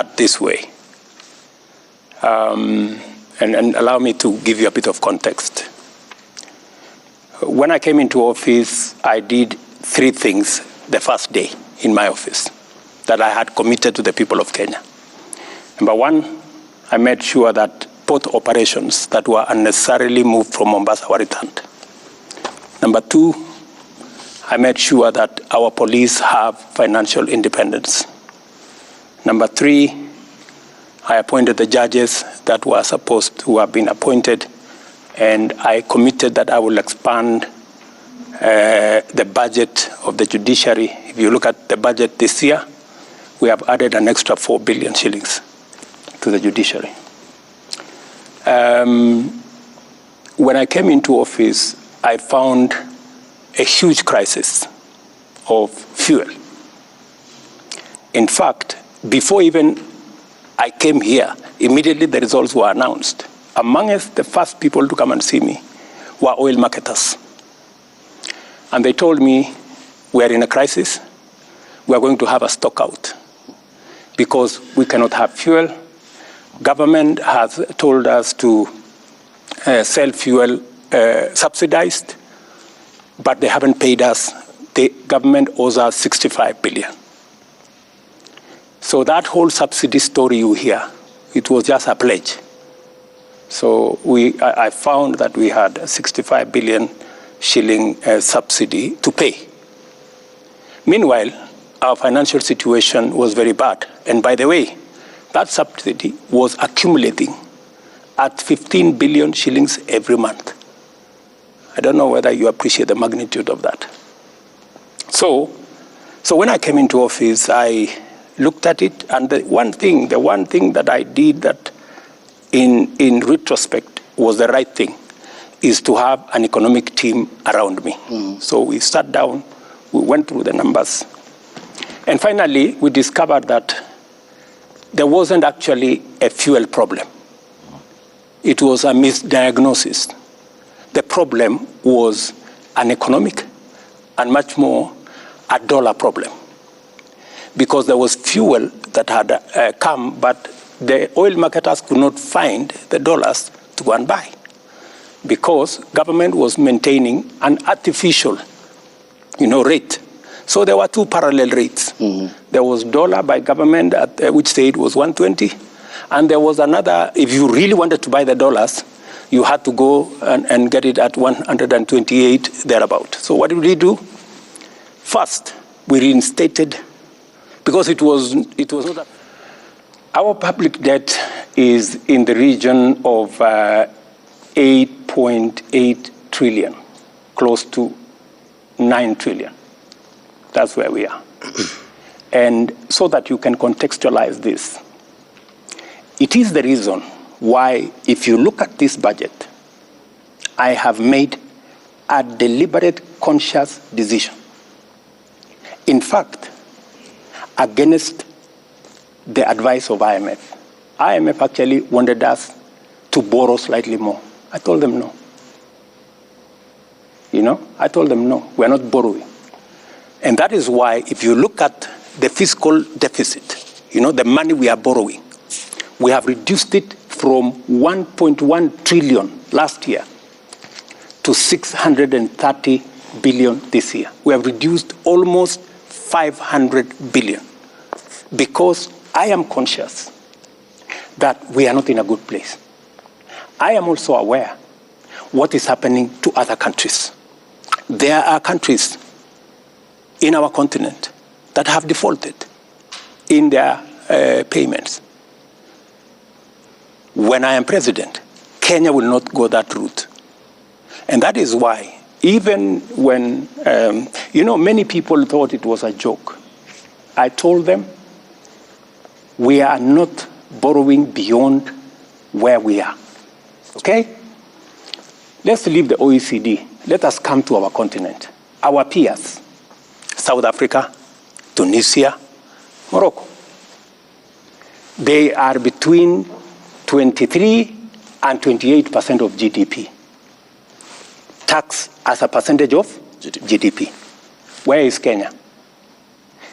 this way. And allow me to give you a bit of context. When I came into office, I did 3 things the first day in my office that I had committed to the people of Kenya. Number 1, I made sure that port operations that were unnecessarily moved from Mombasa were returned. Number 2, I made sure that our police have financial independence. Number 3, I appointed the judges that were supposed to have been appointed, and I committed that I will expand the budget of the judiciary. If you look at the budget this year, we have added an extra 4 billion shillings to the judiciary. When I came into office, I found a huge crisis of fuel. In fact, before even I came here, immediately the results were announced. Amongst the first people to come and see me were oil marketers. And they told me, we are in a crisis. We are going to have a stock out because we cannot have fuel. Government has told us to sell fuel subsidized, but they haven't paid us. The government owes us 65 billion. So that whole subsidy story you hear, it was just a pledge. So I found that we had a 65 billion shilling subsidy to pay. Meanwhile, our financial situation was very bad. And by the way, that subsidy was accumulating at 15 billion shillings every month. I don't know whether you appreciate the magnitude of that. So when I came into office, I looked at it, and the one thing that I did that in retrospect was the right thing is to have an economic team around me. So we sat down, we went through the numbers, and finally we discovered that there wasn't actually a fuel problem. It was a misdiagnosis. The problem was an economic and much more a dollar problem, because there was fuel that had come, but the oil marketers could not find the dollars to go and buy, because government was maintaining an artificial, rate. So there were 2 parallel rates. There was dollar by government, which said was 120, and there was another. If you really wanted to buy the dollars, you had to go and get it at 128 thereabout. So what did we do? First, we reinstated, because it was not a, our public debt is in the region of 8.8 trillion, close to 9 trillion. That's where we are. And so that you can contextualize this, it is the reason why, if you look at this budget, I have made a deliberate, conscious decision. In fact, against the advice of IMF. IMF actually wanted us to borrow slightly more. I told them no. I told them no, we're not borrowing. And that is why, if you look at the fiscal deficit, the money we are borrowing, we have reduced it from 1.1 trillion last year to 630 billion this year. We have reduced almost 500 billion, because I am conscious that we are not in a good place. I am also aware what is happening to other countries. There are countries in our continent that have defaulted in their payments. When I am president, Kenya will not go that route. And that is why, even when, many people thought it was a joke, I told them, we are not borrowing beyond where we are. Okay? Let's leave the OECD. Let us come to our continent. Our peers, South Africa, Tunisia, Morocco. They are between 23 and 28% of GDP. Tax as a percentage of GDP. Where is Kenya?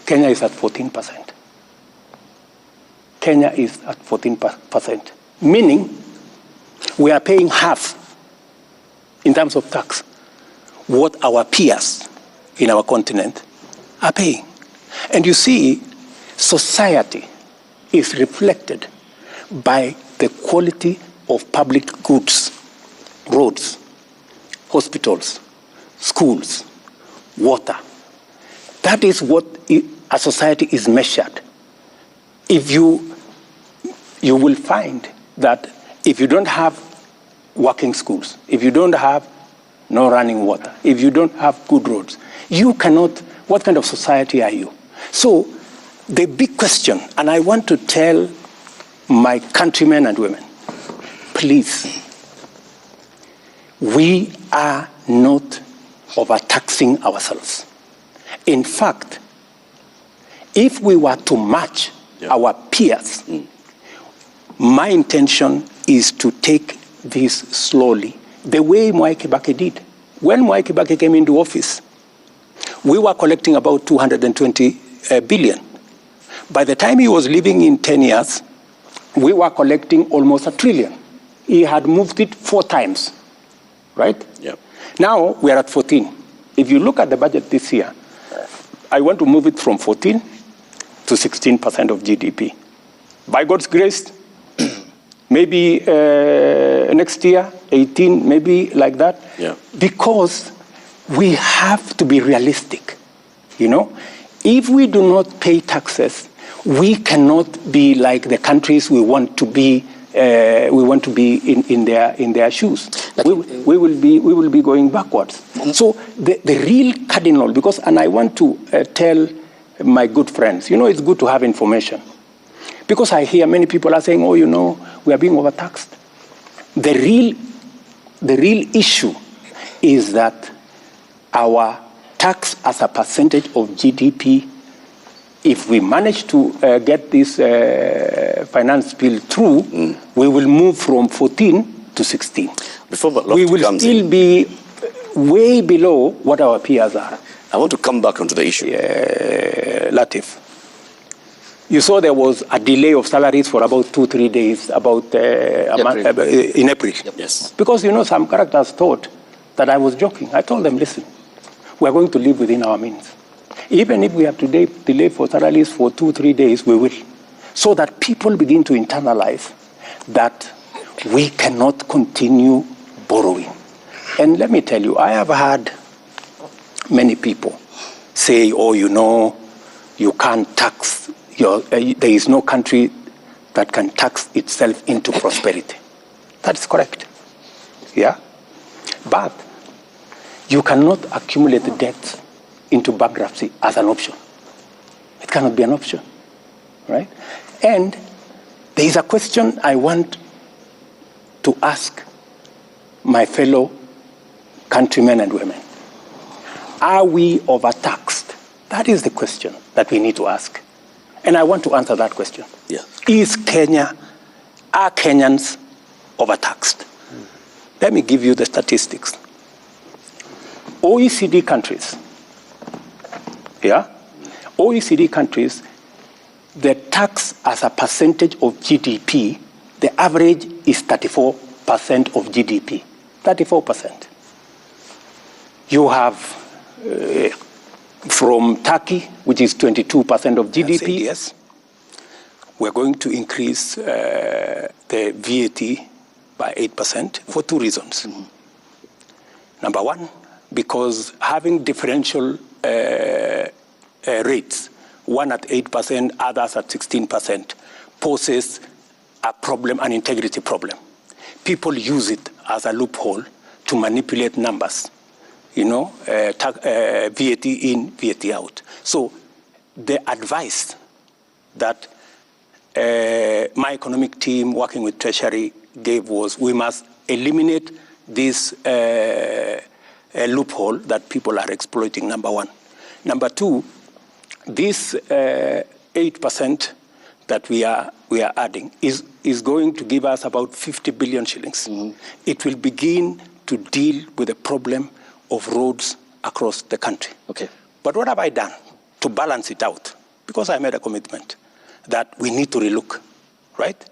Kenya is at 14%. Kenya is at 14%, meaning we are paying half in terms of tax what our peers in our continent are paying. And you see, society is reflected by the quality of public goods, roads, hospitals, schools, water. That is what a society is measured. If you will find that if you don't have working schools, if you don't have no running water, if you don't have good roads, you cannot, what kind of society are you? So the big question, and I want to tell my countrymen and women, please, we are not overtaxing ourselves. In fact, if we were to match our peers, my intention is to take this slowly, the way Mwai Kibaki did. When Mwai Kibaki came into office, we were collecting about 220 billion. By the time he was leaving in 10 years, we were collecting almost $1 trillion. He had moved it 4 times, right? Yep. Now we are at 14. If you look at the budget this year, I want to move it from 14 to 16% of GDP. By God's grace, maybe next year, 18, maybe like that. Yeah. Because we have to be realistic, you know. If we do not pay taxes, we cannot be like the countries we want to be. We want to be in their shoes. We will be going backwards. So the real cardinal, because, and I want to tell my good friends, you know, it's good to have information. Because I hear many people are saying, oh, you know, we are being overtaxed. The real issue is that our tax as a percentage of GDP, if we manage to get this finance bill through, we will move from 14 to 16. We will still be way below what our peers are. I want to come back onto the issue. Latif, you saw there was a delay of salaries for about 2-3 days, about in April. Yep. Yes. Because, you know, some characters thought that I was joking. I told them, listen, we are going to live within our means. Even if we have to delay for salaries for 2-3 days, we will. So that people begin to internalize that we cannot continue borrowing. And let me tell you, I have had many people say, oh, you know, you can't tax, there is no country that can tax itself into prosperity. That's correct. Yeah? But you cannot accumulate debt into bankruptcy as an option. It cannot be an option, right? And there is a question I want to ask my fellow countrymen and women. Are we overtaxed? That is the question that we need to ask. And I want to answer that question. Yeah. Are Kenyans overtaxed? Let me give you the statistics. OECD countries, OECD countries, the tax as a percentage of GDP, the average is 34% of GDP. 34%. You have from Turkey, which is 22% of GDP. Yes. We're going to increase the VAT by 8% for 2 reasons. Mm-hmm. Number one, because having differential rates, one at 8%, others at 16%, poses a problem, an integrity problem. People use it as a loophole to manipulate numbers, you know, VAT in, VAT out. So the advice that my economic team working with Treasury gave was we must eliminate this loophole that people are exploiting, number one. Number two, this 8% that we are adding is going to give us about 50 billion shillings. Mm-hmm. It will begin to deal with the problem of roads across the country. Okay. But what have I done to balance it out? Because I made a commitment that we need to relook right?